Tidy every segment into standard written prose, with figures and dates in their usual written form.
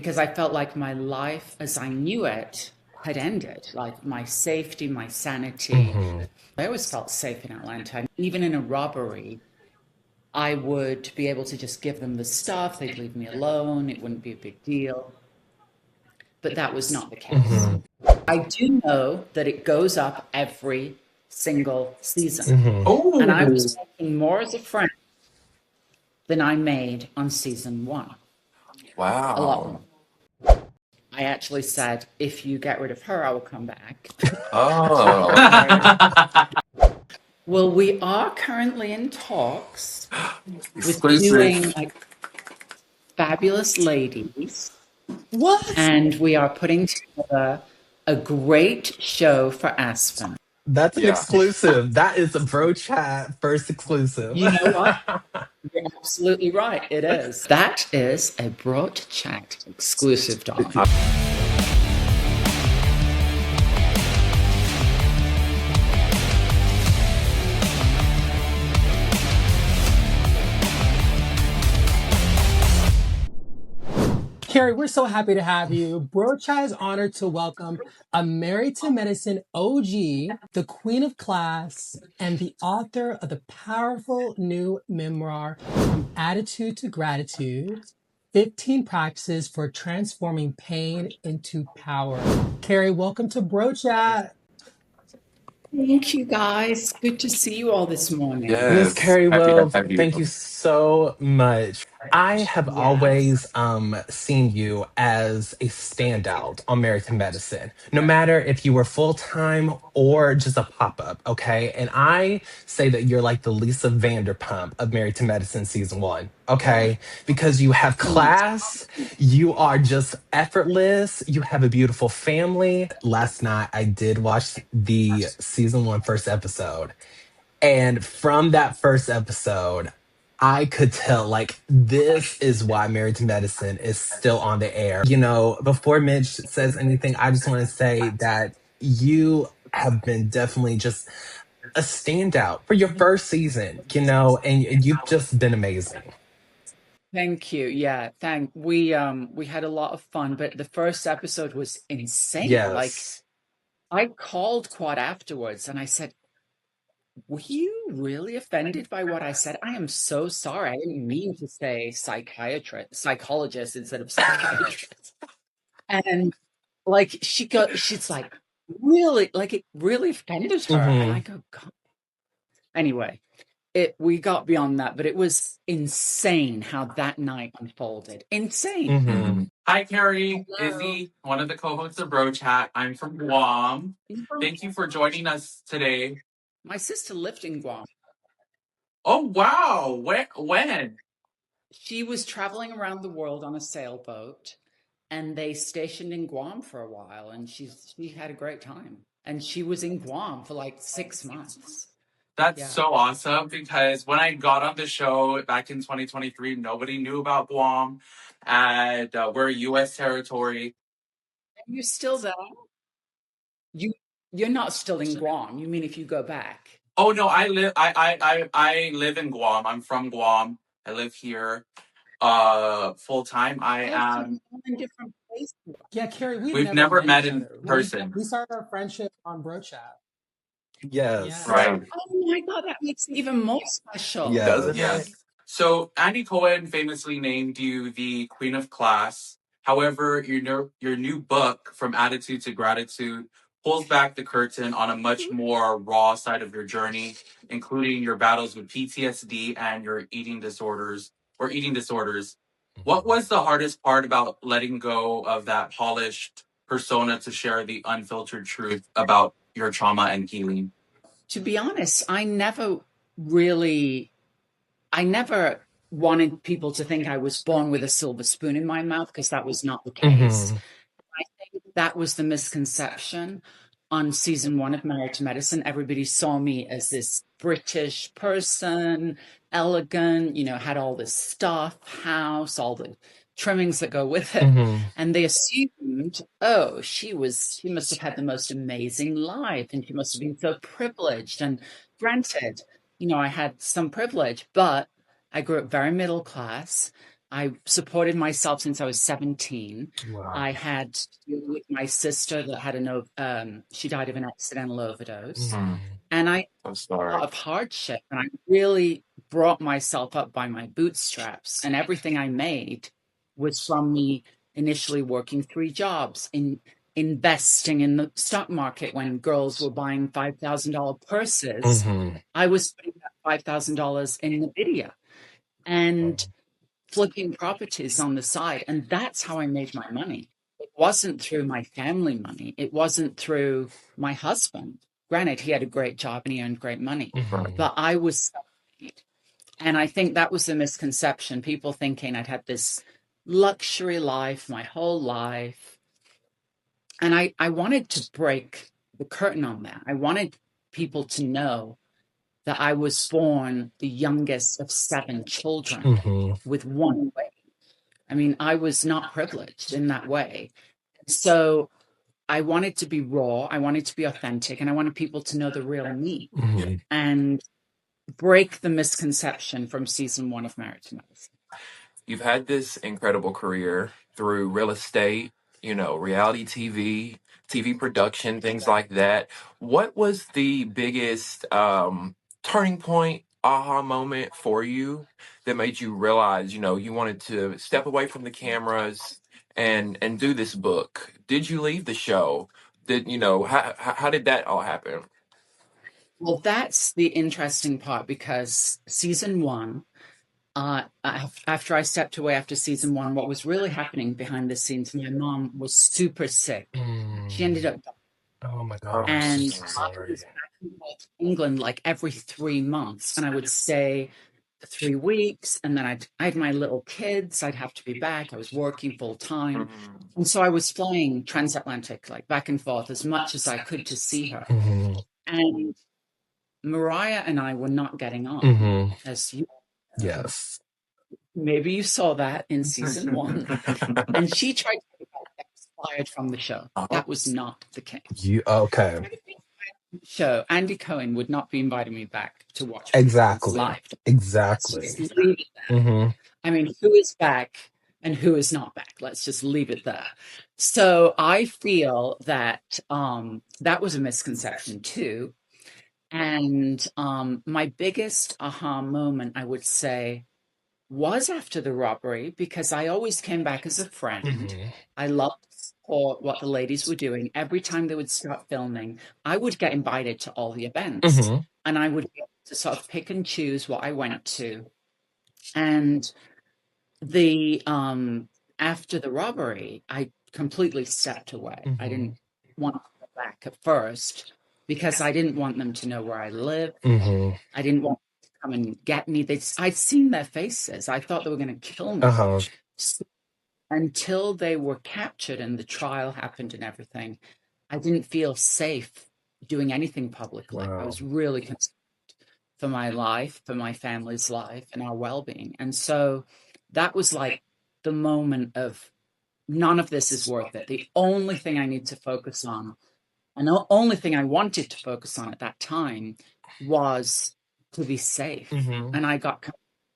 because I felt like my life as I knew it had ended, like my safety, my sanity. Hmm. I always felt safe in Atlanta. Even in a robbery, I would be able to just give them the stuff, they'd leave me alone, it wouldn't be a big deal. But that was not the case. Hmm. I do know that it goes up every single season. Hmm. And I Oh, was making more as a friend than I made on season one. A lot wow. more. I actually said, if you get rid of her, I will come back. Oh, Well, we are currently in talks with doing exclusive. like Fabulous Ladies, What? and we are putting together a great show for Aspen. That's an Yeah. exclusive. That is a bro chat first exclusive. You know what? You're absolutely right. It is. That is a broad chat exclusive, darling. Kari, we're so happy to have you. Brocha is honored to welcome a Married to Medicine OG, the Queen of Class, and the author of the powerful new memoir, From Attitude to Gratitude 15 Practices for Transforming Pain into Power. Kari, welcome to Brocha. Thank you, guys. Good to see you all this morning. Miss Yes. Carrie Happy to Will, have thank you you. so much. I have Yes. always seen you as a standout on Married to Medicine, no matter if you were full time or just a pop up, okay? And I say that you're like the Lisa Vanderpump of Married to Medicine season one, okay? Because you have class, you are just effortless, you have a beautiful family. Last night I did watch the season one first episode. And from that first episode, I could tell like this is why Married to Medicine is still on the air. Before Mitch says anything, I just want to say that you have been definitely just a standout for your first season, and you've just been amazing. Thank you. Yeah, we had a lot of fun, but the first episode was insane. Like Yes. I called Quad afterwards and I said, were you really offended by what I said? I am so sorry. I didn't mean to say psychologist instead of psychiatrist. And like she's like, really, like it really offended her. And I Hmm. go, God. Anyway, we got beyond that, but it was insane how that night unfolded. Insane. Hmm. Mhm. Hi, Kari. Hello. Izzy, one of the co-hosts of Bro Chat. I'm from Guam. You know, Thank you for joining us today. my sister lived in Guam. Oh, wow. When? She was traveling around the world on a sailboat, and they stationed in Guam for a while, and she had a great time. And she was in Guam for like 6 months. That's Yeah. so awesome because when I got on the show back in 2023, nobody knew about Guam, and we're a U.S. territory. And you're still there. You you're not still in Guam. You mean if you go back? Oh no, I live in Guam. I'm from Guam. I live here full time. I Oh, so am. you're in different places. Yeah, Kari, we've We've never never met met each in other. person. We started our friendship on Brocha. Yes. Yes. Right. Oh my God, that makes it even more special. Doesn't Yes. it? So Andy Cohen famously named you the Queen of Class. However, your new book, From Attitude to Gratitude, pulls back the curtain on a much more raw side of your journey, including your battles with PTSD and your eating disorders. What was the hardest part about letting go of that polished persona to share the unfiltered truth about your trauma and healing? To be honest, really, I never wanted people to think I was born with a silver spoon in my mouth because that was not the case. Hmm. I think that was the misconception on season one of Married to Medicine. Everybody saw me as this British person, elegant, had all this stuff, house, all the trimmings that go with it. Hmm. And they assumed, oh, she must have had the most amazing life and she must have been so privileged. And granted, I had some privilege, but I grew up very middle class. I supported myself since I was 17. Wow. I had to deal with my sister that had she died of an accidental overdose. And I I'm a sorry. lot of hardship, and I really brought myself up by my bootstraps, and everything I made was from me initially working 3 jobs, investing in the stock market when girls were buying $5,000 purses. I was putting that $5,000 in the video and flipping properties on the side, and that's how I made my money. It wasn't through my family money. It wasn't through my husband. Granted, he had a great job and he earned great money, but I was self-made. And I think that was the misconception. People thinking I'd had this luxury life my whole life. And I wanted to break the curtain on that. I wanted people to know that I was born the youngest of 7 children with one way. I mean, I was not privileged in that way. So I wanted to be raw, I wanted to be authentic, and I wanted people to know the real me and break the misconception from season 1 of Married to Medicine. You've had this incredible career through real estate, reality TV production, things like that. What was the biggest turning point, aha moment for you that made you realize, you wanted to step away from the cameras and do this book? Did you leave the show? How did that all happen? Well, that's the interesting part, because season 1, after I stepped away after season 1, what was really happening behind the scenes, my mom was super sick. She ended up dying. Oh my God. And So I sorry. was back in England like every 3 months, and I would stay 3 weeks, and then I had my little kids. I'd have to be back. I was working full time. And so I was flying transatlantic, like back and forth as much as I could to see her. And Mariah and I were not getting on, as you Yes. maybe you saw that in season 1. And she tried to get fired from the show. That was not the case. Okay. Show, Andy Cohen would not be inviting me back to watch Exactly. live. Exactly. Let's just leave it there. I mean, who is back and who is not back? Let's just leave it there. So I feel that that was a misconception too. And my biggest aha moment, I would say, was after the robbery, because I always came back as a friend. I loved to support what the ladies were doing. Every time they would start filming, I would get invited to all the events, and I would be able to sort of pick and choose what I went to. And the after the robbery, I completely stepped away. I didn't want to go back at first because I didn't want them to know where I lived. I didn't want them to come and get me. I'd seen their faces. I thought they were going to kill me. So, until they were captured and the trial happened and everything, I didn't feel safe doing anything publicly. I was really concerned for my life, for my family's life, and our well-being. And so that was like the moment of, none of this is worth it. The only thing I need to focus on, and the only thing I wanted to focus on at that time, was to be safe. And I got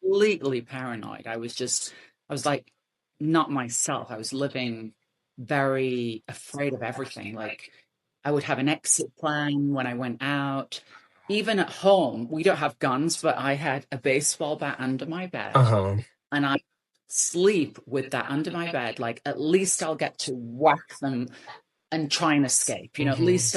completely paranoid. I was like not myself. I was living very afraid of everything. Like, I would have an exit plan when I went out. Even at home, we don't have guns, but I had a baseball bat under my bed. And I sleep with that under my bed. Like, at least I'll get to whack them and try and escape. At least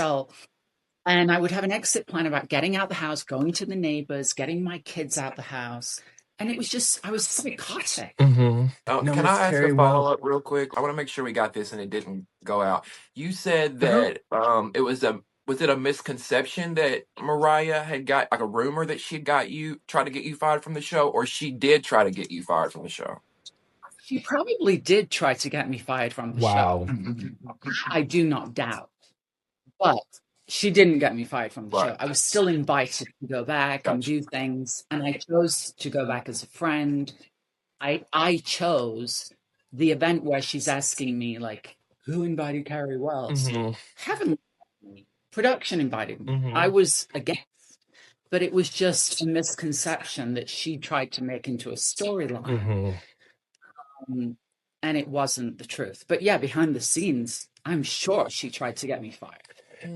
and I would have an exit plan about getting out the house, going to the neighbors, getting my kids out the house. And it was just, I was psychotic. Can I ask a follow-up real quick? I want to make sure we got this and it didn't go out. You said that was it a misconception that Mariah had got, like a rumor that she tried to get you fired from the show, or she did try to get you fired from the show? She probably did try to get me fired from the show. I do not doubt. But she didn't get me fired from the show. I was still invited to go back and do things, and I chose to go back as a friend. I chose the event where she's asking me, like, who invited Kari Wells? Heaven, production invited me. I was against, but it was just a misconception that she tried to make into a storyline. And it wasn't the truth. But yeah, behind the scenes, I'm sure she tried to get me fired.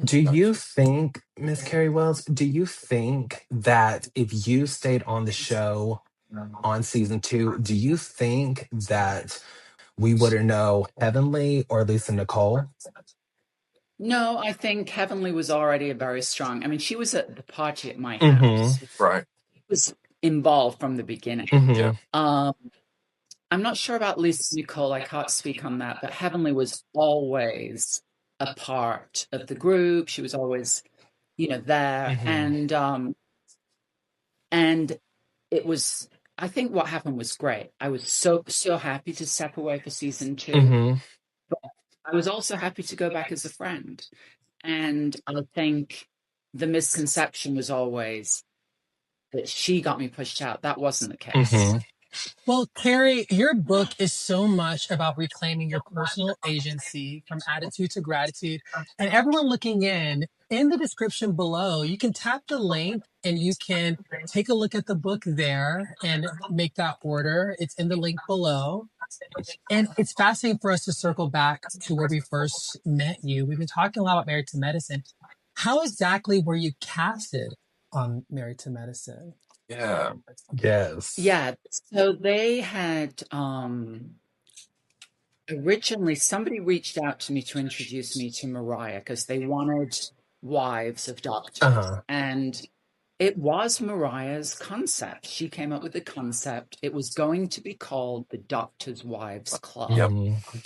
Do you think, Miss Carrie Wells, do you think that if you stayed on the show on season 2, do you think that we wouldn't know Heavenly or Lisa Nicole? No, I think Heavenly was already a very strong. I mean, she was at the party at my Mm-hmm. house. Right. She was involved from the beginning. Yeah. Mm-hmm. I'm not sure about Lisa Nicole. I can't speak on that, but Heavenly was always a part of the group. She was always, there. Mm-hmm. And it was, I think what happened was great. I was so happy to step away for season 2. Mm-hmm. But I was also happy to go back as a friend. And I think the misconception was always that she got me pushed out. That wasn't the case. Mm-hmm. Well, Kari, your book is so much about reclaiming your personal agency from attitude to gratitude. And everyone looking in the description below, you can tap the link and you can take a look at the book there and make that order. It's in the link below. And it's fascinating for us to circle back to where we first met you. We've been talking a lot about Married to Medicine. How exactly were you casted on Married to Medicine? Yeah. Yes. Yeah. So they had originally somebody reached out to me to introduce me to Mariah because they wanted wives of doctors. Uh-huh. And it was Mariah's concept. She came up with the concept. It was going to be called the Doctors' Wives Club. Yep. Mm-hmm.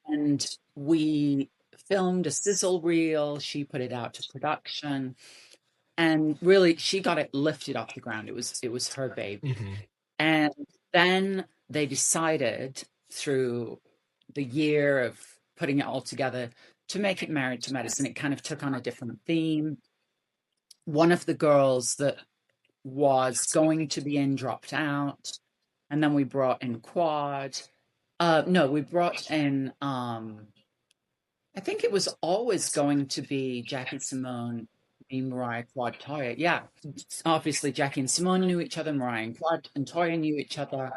And we filmed a sizzle reel. She put it out to production. And really, she got it lifted off the ground. It was her baby. Mm-hmm. And then they decided through the year of putting it all together to make it Married to Medicine. It kind of took on a different theme. One of the girls that was going to be in dropped out. And then we brought in Quad. No, we brought in, I think it was always going to be Jackie Simone, me, Mariah, Quad, Toya. Yeah, obviously Jackie and Simone knew each other, Mariah and Quad and Toya knew each other.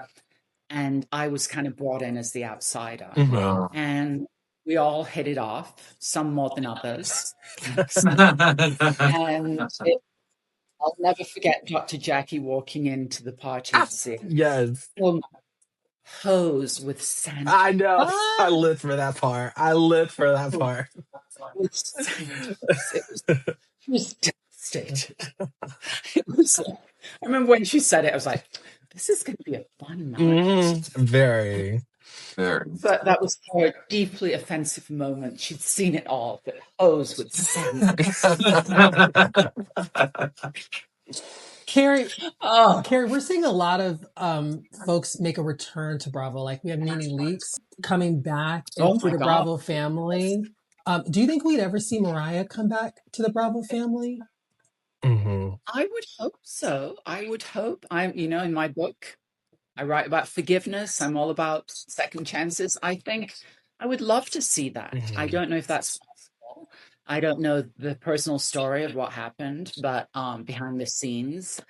And I was kind of brought in as the outsider. Mm-hmm. And we all hit it off, some more than others. And I'll never forget Dr. Jackie walking into the party to see Yes. hose with Sanity. I know. I lived for that part. With Sanity. It was devastated. I remember when she said it, I was like, this is going to be a fun night. Mm-hmm. Very. But that was her deeply offensive moment. She'd seen it all, but hose with Sanity. Kari, we're seeing a lot of folks make a return to Bravo. Like we have Nene Leakes coming back into the Bravo family. Do you think we'd ever see Mariah come back to the Bravo family? Mm-hmm. I would hope so. I would hope. In my book, I write about forgiveness. I'm all about second chances. I think I would love to see that. Mm-hmm. I don't know if that's possible. I don't know the personal story of what happened, but behind the scenes,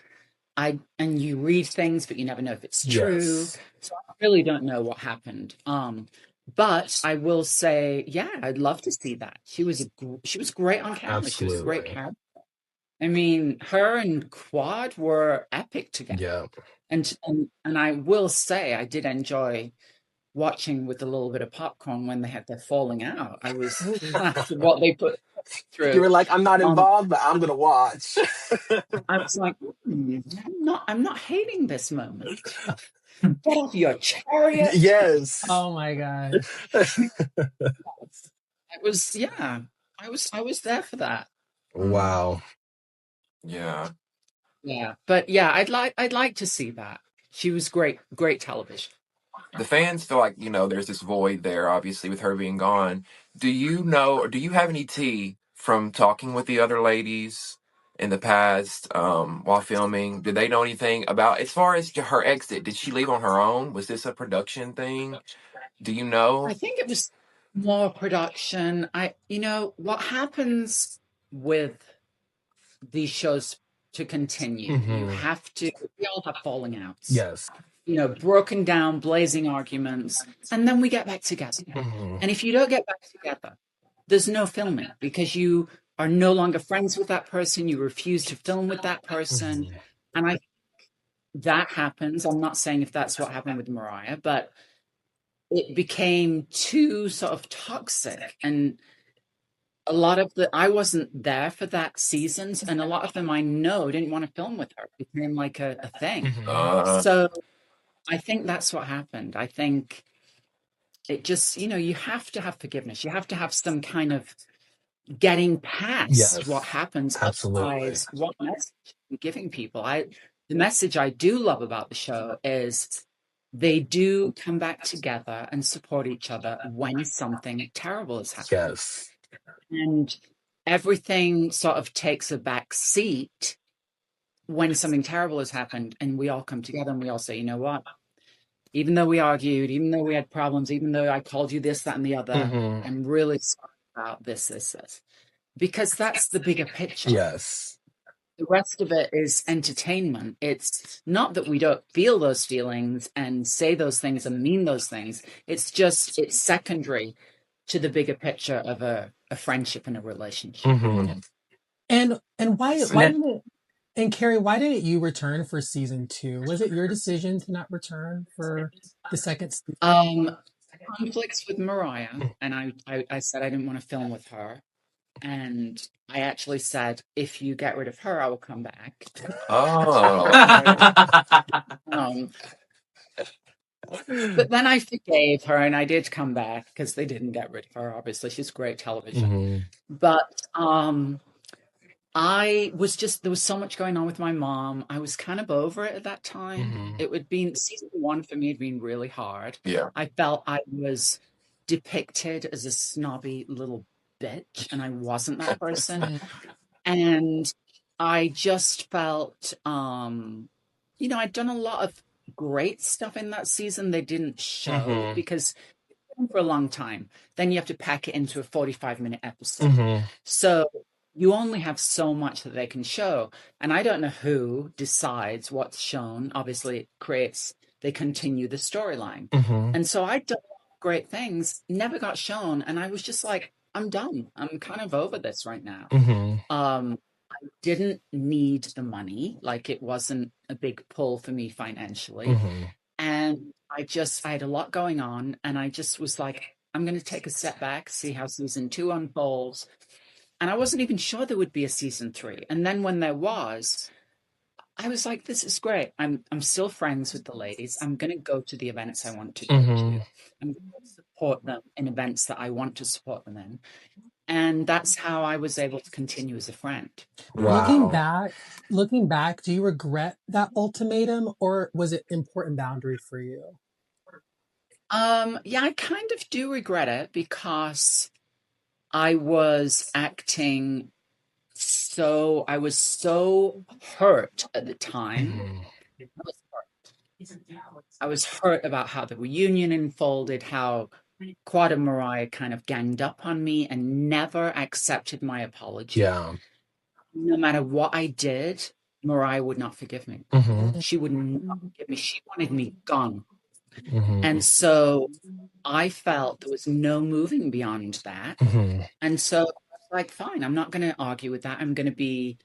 and you read things, but you never know if it's true. Yes. So I really don't know what happened. But I will say, yeah, I'd love to see that. She was great on camera. Absolutely. She was a great character. I mean, her and Quad were epic together. Yeah. And I will say I did enjoy watching with a little bit of popcorn when they had their falling out. I was after what they put through. You were like, I'm not involved, but I'm gonna watch. I was like, I'm not hating this moment. Get off your chariot. Yes. Oh my God. It was, yeah. I was there for that. Wow. Yeah. Yeah. But yeah, I'd like to see that. She was great television. The fans feel like, there's this void there, obviously, with her being gone. Do you know, or do you have any tea from talking with the other ladies in the past while filming? Did they know anything about, as far as her exit, did she leave on her own? Was this a production thing? Do you know? I think it was more production. What happens with these shows to continue, Mm-hmm. you have to, we all have falling outs. Yes. broken down, blazing arguments, and then we get back together. Mhm. And if you don't get back together, there's no filming because you are no longer friends with that person. You refuse to film with that person. Mhm. And I think that happens. I'm not saying if that's what happened with Mariah, but it became too sort of toxic. And a lot of I wasn't there for that seasons, and a lot of them I know didn't want to film with her. It became like a thing. Mhm. So I think that's what happened. I think it just, you have to have forgiveness. You have to have some kind of getting past what Yes, happens. absolutely. Otherwise, what message are you giving people? The message I do love about the show is they do come back together and support each other when something terrible has happened. Yes. And everything sort of takes a back seat when something terrible has happened, and we all come together and we all say, you know what? Even though we argued, even though we had problems, even though I called you this, that, and the other, Mhm. I'm really sorry about this. Because that's the bigger picture. Yes. The rest of it is entertainment. It's not that we don't feel those feelings and say those things and mean those things. It's secondary to the bigger picture of a friendship and a relationship. Mhm. And why Now, didn't and Kari, why didn't you return for season 2? Was it your decision to not return for the second season? Conflicts with Mariah, and I said I didn't want to film with her. And I actually said, if you get rid of her, I will come back. Oh. But then I forgave her and I did come back because they didn't get rid of her. Obviously, she's great television. Mhm. But there was so much going on with my mom. I was kind of over it at that time. Mhm. It would been season 1 for me had been really hard. Yeah. I felt I was depicted as a snobby little bitch, and I wasn't that person. And I just felt, I'd done a lot of great stuff in that season they didn't show Mhm. because for a long time, then you have to pack it into a 45-minute episode. Mhm. So you only have so much that they can show. And I don't know who decides what's shown. Obviously, they continue the storyline. Mhm. And so I'd done great things, never got shown. And I was just like, I'm done. I'm kind of over this right now. Mhm. I didn't need the money. Like, it wasn't a big pull for me financially. Mhm. And I had a lot going on, and I just was like, I'm going to take a step back, see how season 2 unfolds. And I wasn't even sure there would be a season 3. And then when there was, I was like, this is great. I'm still friends with the ladies. I'm going to go to the events I want to go to. Mhm. I'm going to support them in events that I want to support them in. And that's how I was able to continue as a friend. Wow. Looking back, do you regret that ultimatum, or was it important boundary for you? Yeah, I kind of do regret it because I was acting I was so hurt at the time. Mhm. I was hurt about how the reunion unfolded, how Quad and Mariah kind of ganged up on me and never accepted my apology. Yeah. No matter what I did, Mariah would not forgive me. Mhm. She would not forgive me. She wanted me gone. Mhm. And so I felt there was no moving beyond that. Mhm. And so I was like, fine, I'm not going to argue with that. I'm going to be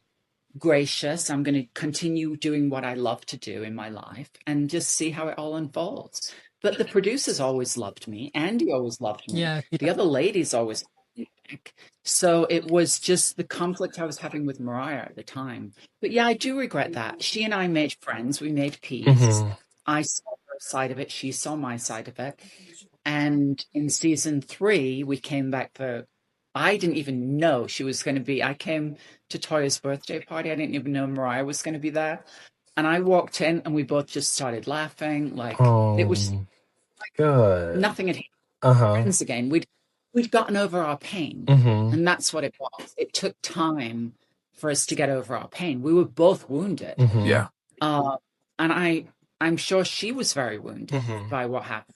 gracious. I'm going to continue doing what I love to do in my life and just see how it all unfolds. But the producers always loved me. Andy always loved me. Yeah. The other ladies always loved me back. So it was just the conflict I was having with Mariah at the time. But yeah, I do regret that. She and I made friends. We made peace. Mhm. I saw her side of it. She saw my side of it. And in season 3, we came back I didn't even know she was going to be. I came to Toya's birthday party. I didn't even know Mariah was going to be there. And I walked in and we both just started laughing. Like, it was Good. nothing had Uh-huh. friends again. We'd gotten over our pain. Mhm. And that's what it was. It took time for us to get over our pain. We were both wounded. Mhm. Yeah. And I'm sure she was very wounded Mhm. by what happened.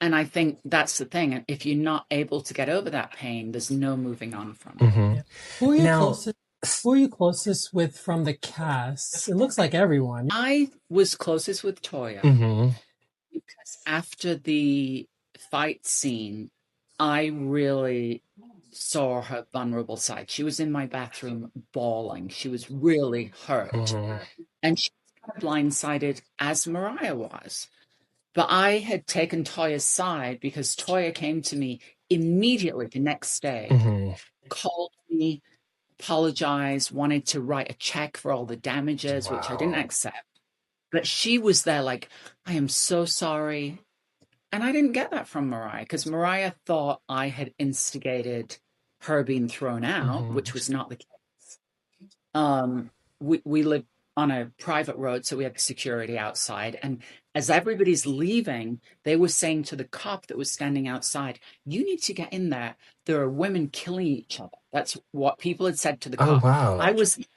And I think that's the thing. If you're not able to get over that pain, there's no moving on from it. Mhm. Who are your Now- closest Who are you closest with from the cast? It looks like everyone. I was closest with Toya Mm-hmm. because after the fight scene, I really saw her vulnerable side. She was in my bathroom bawling. She was really hurt. Mm-hmm. And she was kind of blindsided as Mariah was. But I had taken Toya's side because Toya came to me immediately the next day, Mm-hmm. called me, apologized, wanted to write a check for all the damages, which I didn't Wow. accept. But she was there like, I am so sorry. And I didn't get that from Mariah because Mariah thought I had instigated her being thrown out, Mm-hmm. which was not the case. We live on a private road, so we had security outside. And as everybody's leaving, they were saying to the cop that was standing outside, you need to get in there. There are women killing each other. That's what people had said to the Oh, cop. wow. I wasn't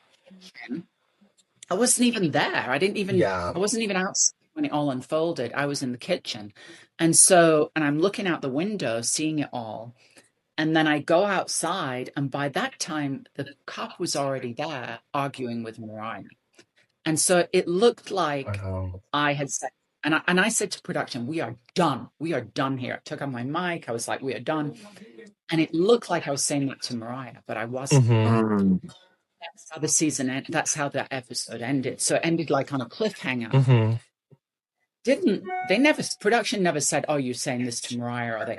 even there. Yeah. I wasn't even outside when it all unfolded. I was in the kitchen. And I'm looking out the window, seeing it all. And then I go outside, and by that time, the cop was already there arguing with Mariah. And so it looked like Wow. I had said, and I said to production, we are done. We are done here. I took on my mic. I was like, we are done. And it looked like I was saying that to Mariah, but I wasn't. Mm-hmm. That's how the season ended. That's how that episode ended. So it ended like on a cliffhanger. Mm-hmm. Production never said, oh, you're saying this to Mariah,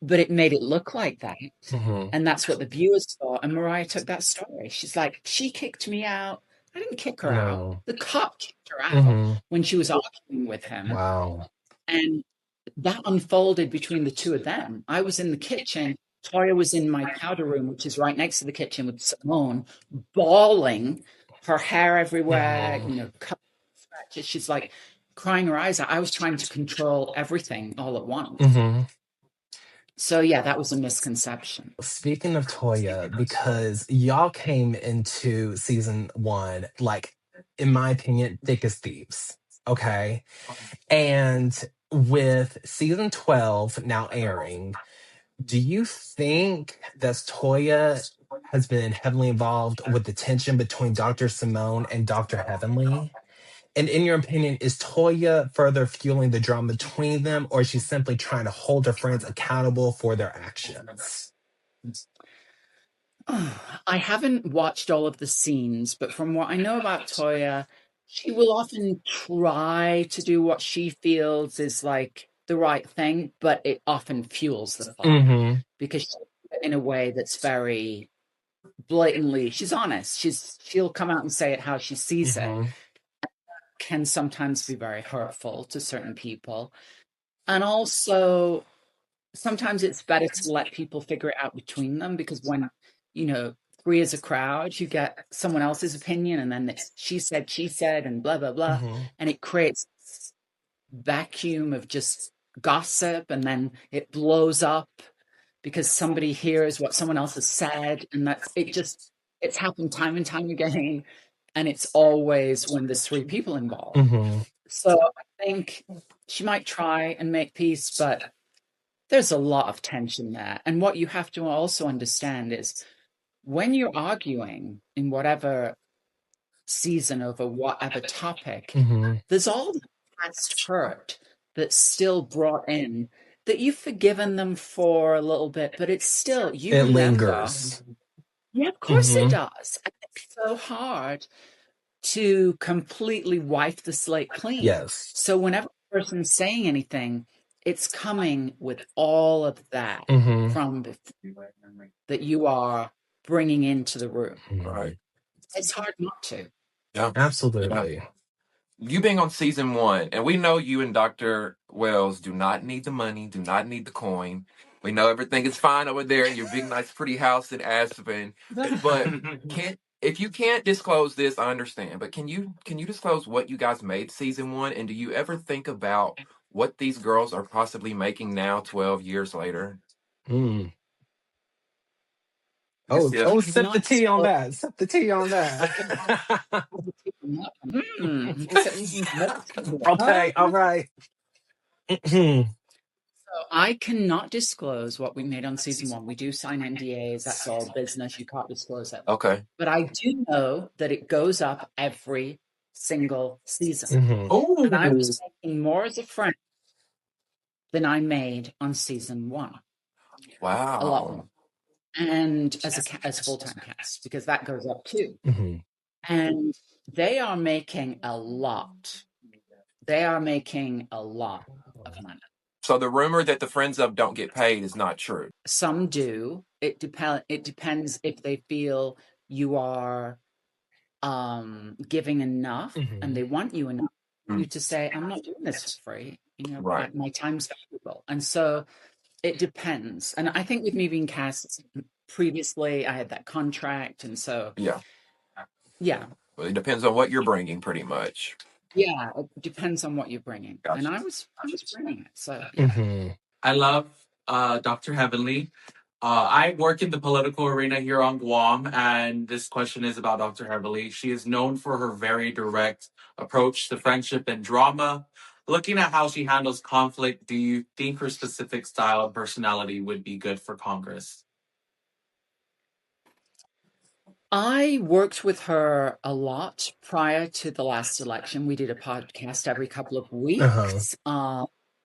but it made it look like that. Mm-hmm. And that's what the viewers thought. And Mariah took that story. She's like, she kicked me out. I didn't kick her out. No. The cop kicked her out Mm-hmm. when she was arguing with him. Wow. And that unfolded between the two of them. I was in the kitchen. Toya was in my powder room, which is right next to the kitchen, with Simone bawling, her hair everywhere, cut scratches. She's like crying her eyes out. I was trying to control everything all at once. Mm-hmm. So yeah, that was a misconception. Speaking of Toya, because y'all came into season 1, like, in my opinion, thick as thieves. Okay. And with season 12 now airing, do you think that Toya has been heavily involved with the tension between Dr. Simone and Dr. Heavenly? And in your opinion, is Toya further fueling the drama between them, or is she simply trying to hold her friends accountable for their actions? I haven't watched all of the scenes, but from what I know about Toya, she will often try to do what she feels is like the right thing, but it often fuels the fire Mm-hmm. because she does it in a way that's very blatantly, she's honest. She'll come out and say it how she sees Mm-hmm. it. Can sometimes be very hurtful to certain people. And also, sometimes it's better to let people figure it out between them, because when, three is a crowd, you get someone else's opinion, and then it's she said, and blah, blah, blah. Mm-hmm. And it creates this vacuum of just gossip, and then it blows up because somebody hears what someone else has said. And it's happened time and time again. And it's always when there's three people involved. Mm-hmm. So I think she might try and make peace, but there's a lot of tension there. And what you have to also understand is when you're arguing in whatever season over whatever topic, Mm-hmm. there's all the past hurt that's still brought in that you've forgiven them for a little bit, but it's still, you It remember. lingers. Yeah, of course it Mhm. does. And it's so hard to completely wipe the slate clean. Yes. So whenever a person's saying anything, it's coming with all of that Mm-hmm. from that you are bringing into the room. Right. It's hard not to. Yeah. Absolutely. You being on season 1, and we know you and Dr. Wells do not need the money, do not need the coin. We know everything is fine over there in your big, nice, pretty house in Aspen. But if you can't disclose this, I understand. But can you disclose what you guys made season 1? And do you ever think about what these girls are possibly making now, 12 years later? Mm. Oh, Yeah. oh, sip the tea on that. Sip the tea on that. Okay, all right. I cannot disclose what we made on season 1. We do sign NDAs. That's all business. You can't disclose it. Okay. But I do know that it goes up every single season. Mhm. Oh, And I was making more as a friend than I made on season 1. A lot Wow. more. And as a full-time cast, because that goes up too. Mhm. And they are making a lot. They are making a lot of money. So the rumor that the friends of don't get paid is not true. Some do. It depends if they feel you are giving enough and they want you enough for you to say, I'm not doing this for free. You know, Right. my time's valuable. And so it depends. And I think with me being cast previously, I had that contract. And so, Yeah. yeah. Well, it depends on what you're bringing, pretty much. Yeah, it depends on what you're bringing. Gotcha. And I was bringing it. So, yeah. Mhm. I love Dr. Heavenly. I work in the political arena here on Guam, and this question is about Dr. Heavenly. She is known for her very direct approach to friendship and drama. Looking at how she handles conflict, do you think her specific style and personality would be good for Congress? I worked with her a lot prior to the last election. We did a podcast every couple of weeks,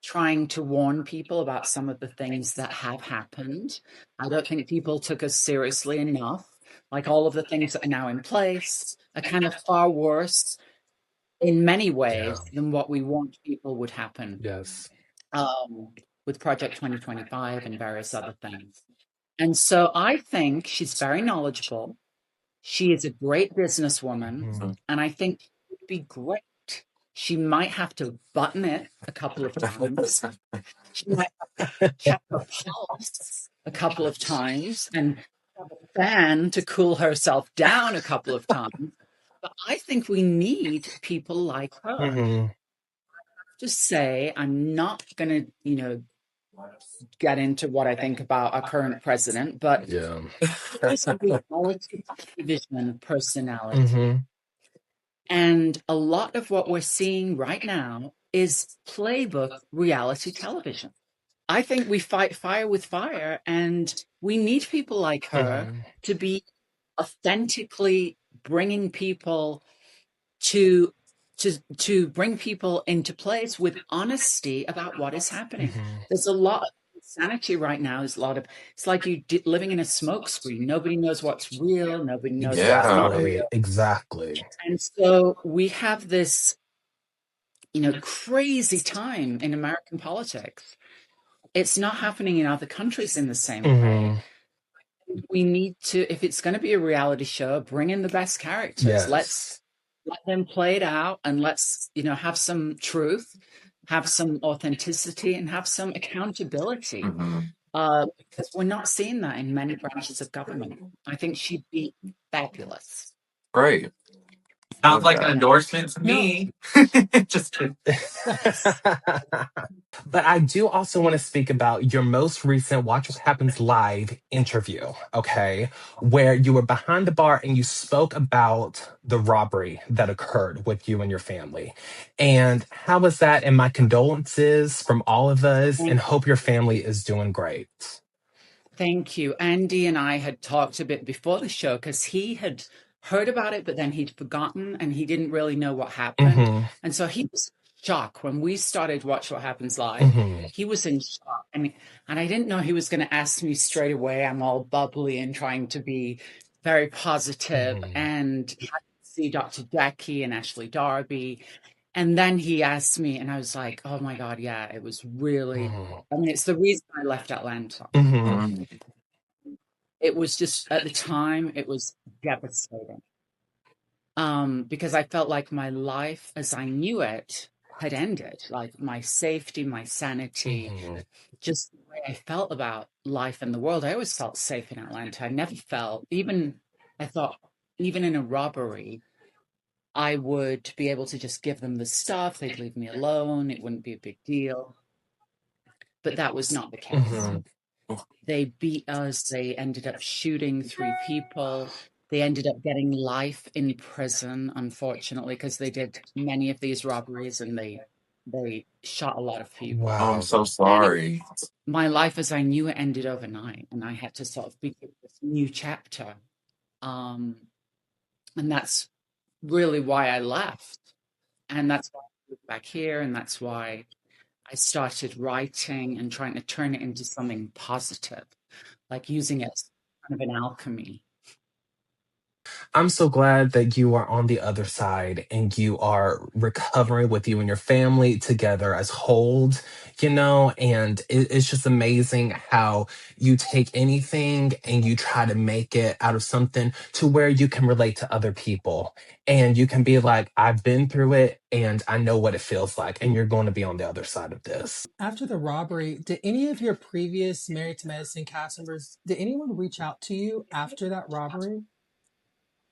trying to warn people about some of the things that have happened. I don't think people took us seriously enough. Like all of the things that are now in place are kind of far worse in many ways than what we want people would happen. Yes. With Project 2025 and various other things. And so I think she's very knowledgeable. She is a great businesswoman, and I think it would be great. She might have to button it a couple of times. She might have to check her pulse a couple of times and have a fan to cool herself down a couple of times. But I think we need people like her. Mhm. Just say, I'm not going to, get into what I think about our current president, but Yeah. there's a reality television personality. Mhm. And a lot of what we're seeing right now is playbook reality television. I think we fight fire with fire, and we need people like her to be authentically bringing people to bring people into place with honesty about what is happening. There's a lot of insanity right now. There's a lot of, it's like you living in a smoke screen. Nobody knows what's real. Nobody knows what's not real. Exactly. And so we have this, crazy time in American politics. It's not happening in other countries in the same way. We need to, if it's going to be a reality show, bring in the best characters. Yes. Let's let them play it out, and let's, have some truth, have some authenticity, and have some accountability. Because we're not seeing that in many branches of government. I think she'd be fabulous. Great. Sounds like an endorsement to me. Just kidding. But I do also want to speak about your most recent Watch What Happens Live interview, okay? Where you were behind the bar and you spoke about the robbery that occurred with you and your family. And how was that? And my condolences from all of us, and hope your family is doing great. Thank you. Andy and I had talked a bit before the show because he had heard about it, but then he'd forgotten and he didn't really know what happened. And so he was in shock when we started Watch What Happens Live. He was in shock. And I didn't know he was going to ask me straight away. I'm all bubbly and trying to be very positive. And I see Dr. Jackie and Ashley Darby. And then he asked me, and I was like, oh my God, yeah, it was really, I mean, it's the reason I left Atlanta. It was just, at the time, it was devastating. Because I felt like my life as I knew it had ended, like my safety, my sanity, just the way I felt about life in the world. I always felt safe in Atlanta. I never felt, I thought, even in a robbery, I would be able to just give them the stuff. They'd leave me alone. It wouldn't be a big deal. But that was not the case. They beat us. They ended up shooting 3 people. They ended up getting life in prison, unfortunately, because they did many of these robberies and they they shot a lot of people. Oh, I'm Wow. so And sorry. my life as I knew it ended overnight, and I had to sort of begin this new chapter. Um, and that's really why I left. And that's why I moved back here, and that's why I started writing and trying to turn it into something positive, like using it as kind of an alchemy. I'm so glad that you are on the other side and you are recovering with you and your family together as whole, and it's just amazing how you take anything and you try to make it out of something to where you can relate to other people and you can be like, I've been through it and I know what it feels like, and you're going to be on the other side of this. After the robbery, did any of your previous Married to Medicine cast members, did anyone reach out to you after that robbery?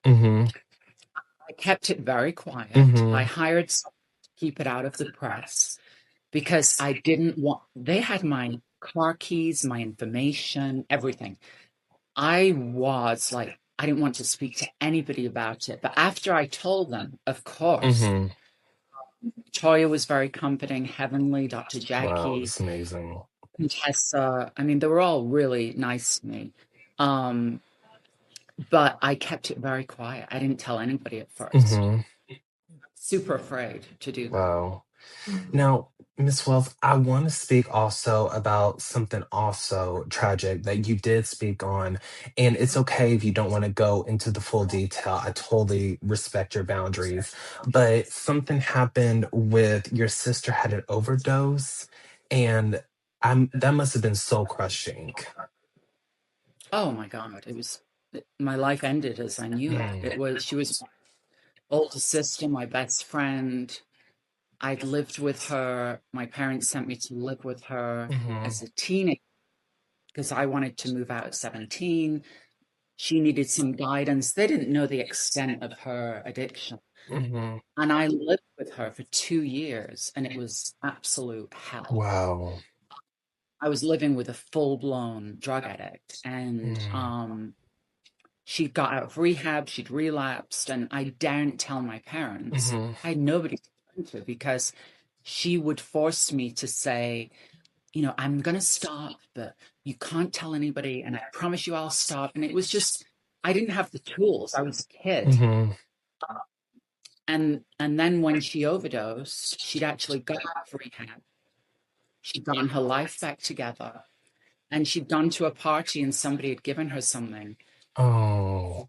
Mm-hmm. I kept it very quiet. I Mm-hmm. hired someone to keep it out of the press because I didn't want, they had my car keys, my information, everything. I was like, I didn't want to speak to anybody about it. But after I told them, of course, Mm-hmm. Toya was very comforting, Heavenly, Dr. Wow, Jackie, that's amazing. Contessa. I mean, they were all really nice to me. But I kept it very quiet. I didn't tell anybody at first. Mm-hmm. Super afraid to do that. Wow. Now, Miss Wells, I want to speak also about something also tragic that you did speak on. And it's okay if you don't want to go into the full detail. I totally respect your boundaries. But something happened with your sister had an overdose, and that must have been so crushing. Oh my God. My life ended as I knew it. She was my older sister, my best friend. I'd lived with her. My parents sent me to live with her Mm-hmm. as a teenager because I wanted to move out at 17. She needed some guidance. They didn't know the extent of her addiction. Mm-hmm. And I lived with her for 2 years, and it was absolute hell. Wow. I was living with a full-blown drug addict, and she got out of rehab, she'd relapsed, and I daren't tell my parents. Mm-hmm. I had nobody to turn to because she would force me to say, I'm going to stop, but you can't tell anybody, and I promise you I'll stop. And it was just, I didn't have the tools. I was a kid. Mm-hmm. And then when she overdosed, she'd actually got out of rehab. She'd gotten her life back together, and she'd gone to a party and somebody had given her something. Oh.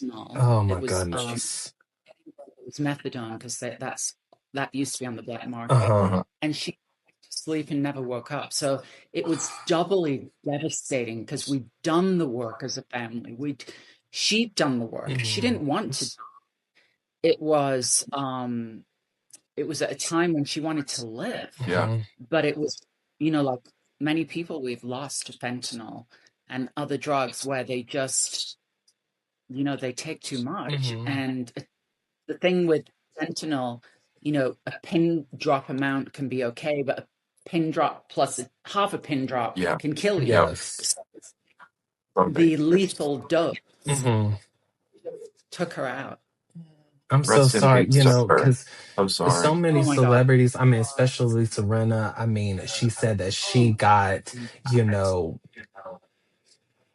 Fentanyl. Oh my It was, goodness. it was methadone because that used to be on the black market. Uh-huh. And she went to sleep and never woke up. So it was doubly devastating because we'd done the work as a family. She'd done the work. She didn't want to. It was at a time when she wanted to live. Yeah. But it was, like many people we've lost to fentanyl and other drugs where they just, they take too much. And the thing with fentanyl, a pin drop amount can be okay, but a pin drop plus half a pin drop can kill you. Yes. So the lethal dose Mm-hmm. took her out. I'm so Rest in sorry, peace to her. because I'm sorry. so many Oh my God. celebrities, I mean, especially Serena, I mean, she said that she got,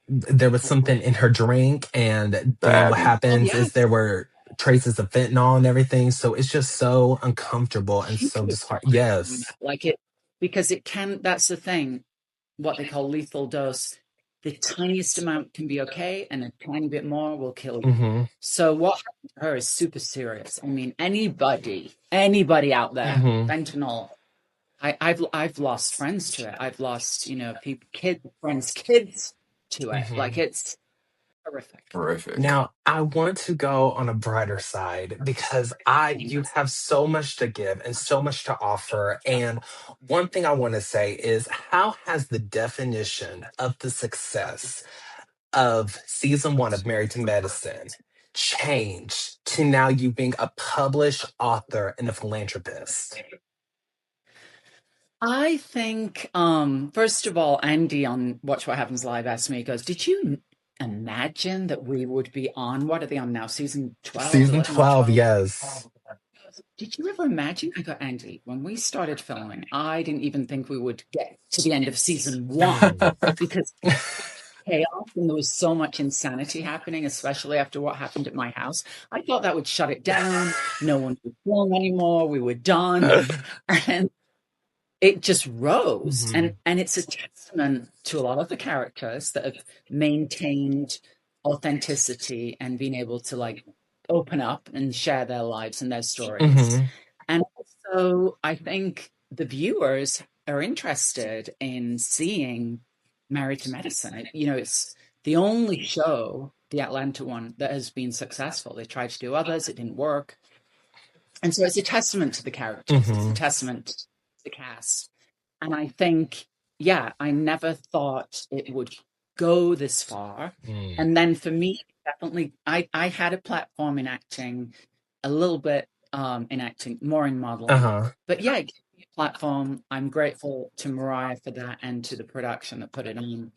there was something in her drink, and then Bad. what happens yes. is there were traces of fentanyl and everything. So it's just so uncomfortable and She so was disheartening. Yes. like it, because it can, that's the thing, what they call lethal dose. The tiniest amount can be okay, and a tiny bit more will kill you. Mm-hmm. So what happened to her is super serious. I mean, anybody out there, fentanyl. I've lost friends to it. I've lost, kids to it. Like, it's horrific. Now, I want to go on a brighter side because you have so much to give and so much to offer. And one thing I want to say is, how has the definition of the success of season 1 of Married to Medicine changed to now you being a published author and a philanthropist? I think, first of all, Andy on Watch What Happens Live asked me, he goes, did you imagine that we would be on, what are they on now? Season 12? Season 11 or 12, yes. Did you ever imagine? I got Andy, when we started filming, I didn't even think we would get to the end of season 1 because chaos and there was so much insanity happening, especially after what happened at my house. I thought that would shut it down. No one would film anymore. We were done. And it just rose. Mhm. And it's a testament to a lot of the characters that have maintained authenticity and been able to like open up and share their lives and their stories. Mhm. And also, I think the viewers are interested in seeing Married to Medicine. You know, it's the only show, the Atlanta one, that has been successful. They tried to do others, it didn't work. And so it's a testament to the characters, it's a Mhm. testament to the cast. And I think, yeah, I never thought it would go this far. Mm. And then for me, definitely, I had a platform in acting, a little bit in acting, more in modeling. Uh-huh. But yeah, it gave me a platform. I'm grateful to Mariah for that and to the production that put it on.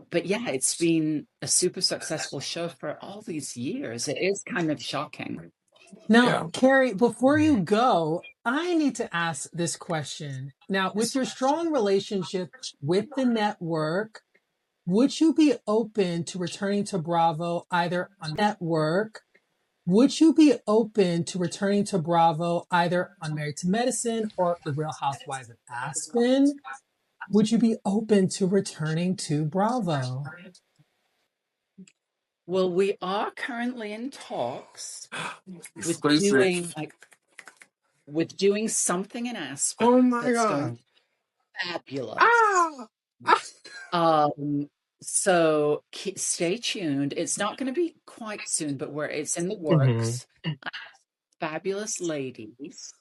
But yeah, it's been a super successful show for all these years. It is kind of shocking. Now, Yeah. Kari, before you go, I need to ask this question. Now, with your strong relationship with the network, would you be open to returning to Bravo either on network? Would you be open to returning to Bravo either on Married to Medicine or The Real Housewives of Aspen? Would you be open to returning to Bravo? Well, we are currently in talks with Exclusive. doing something in Aspen Oh my that's going god. to be fabulous. Ah. So stay tuned. It's not going to be quite soon, but it's in the Mhm. works. Fabulous ladies,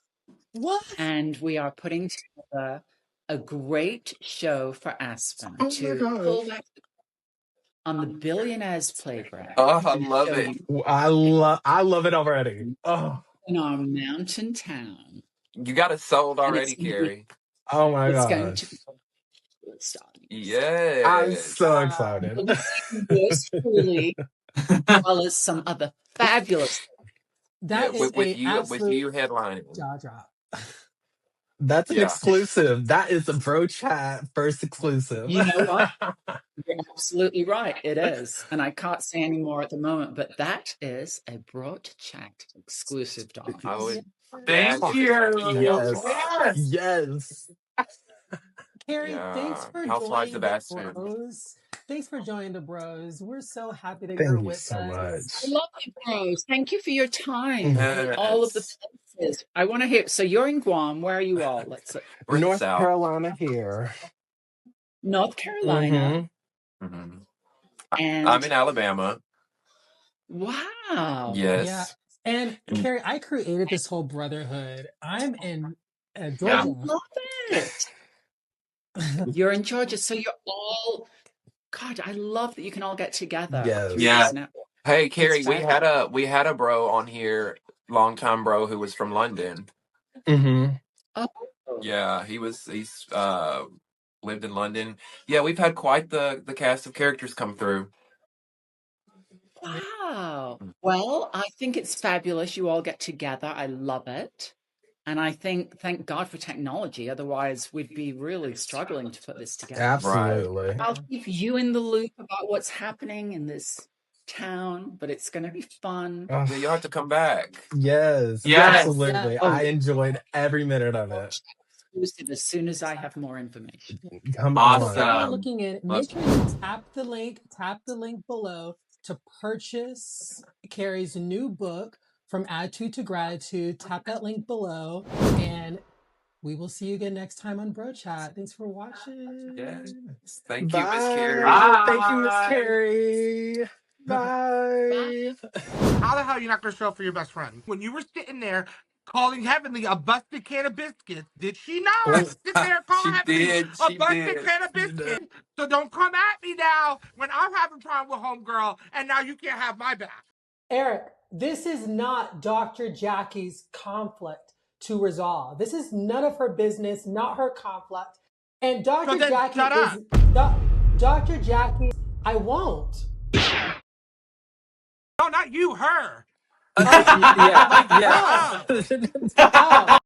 What? and we are putting together a great show for Aspen Oh my to gosh. pull back on the Billionaire's playground Oh, I and love show it. you I love it already. Oh. in our mountain town. You got it sold And already, Kari. Oh my it's going gosh. to be stunning. I'm Yes. so excited. It'll be yours truly, as well as some other fabulous. That Yeah, is with a you absolute headlining. jaw drop. That's an Yeah. exclusive. That is a Bro Chat first exclusive. You know what? You're absolutely right. It is. And I can't say any more at the moment, but that is a Broad Chat exclusive, darling. I would. Thank That is you. exciting. Yes. Yes. Yes. Kari, Yeah. thanks for Housewives joining of the Aspen. Bros. Thanks for joining the Bros. We're so happy that Thank you're you with so us. much. I love you, bros. Thank you for your time. Yes. All of the places. I want to hear. So you're in Guam. Where are you all? We're in the North South. Carolina here. North Carolina. Mm-hmm. And I'm in Alabama. wow. Yes. Yeah. And Kari, I created this whole brotherhood. I'm in I Georgia. love it. You're in Georgia. So you're all, God, I love that you can all get together Yes. through Yeah. this network. Hey, Kari, It's we fabulous. had a bro on here, longtime bro who was from London. Mm-hmm. Oh, Yeah, he's lived in London. Yeah, we've had quite the cast of characters come through. wow. Well, I think it's fabulous you all get together. I love it. And I think, thank God for technology. Otherwise, we'd be really struggling to put this together. Absolutely. I'll keep you in the loop about what's happening in this town, but it's going to be fun. Oh, Yeah, you'll have to come back. yes. Yes. Absolutely. Oh, I enjoyed every minute of it. exclusive as soon as I have more information. Come Awesome. While you're on. looking in, make sure you tap the link below to purchase Kari's new book, From Attitude to Gratitude. Tap that link below, and we will see you again next time on Bro Chat. Thanks for watching. Yes. Thank you, Bye. Miss Kari. Thank you, Miss Bye. Kari. Bye. How the hell are you not going to show up for your best friend? When you were sitting there calling Heavenly a busted can of biscuits, did she not Oh. sit there calling She Heavenly did. a She busted did. can of biscuits? So don't come at me now when I'm having problem with homegirl and now you can't have my back. Eric, this is not Dr. Jackie's conflict to resolve. This is none of her business, not her conflict. And Dr. So then Jackie shut up. Dr. Jackie, I won't. No, not you, her. Oh, Yeah, Like, yeah. oh, oh.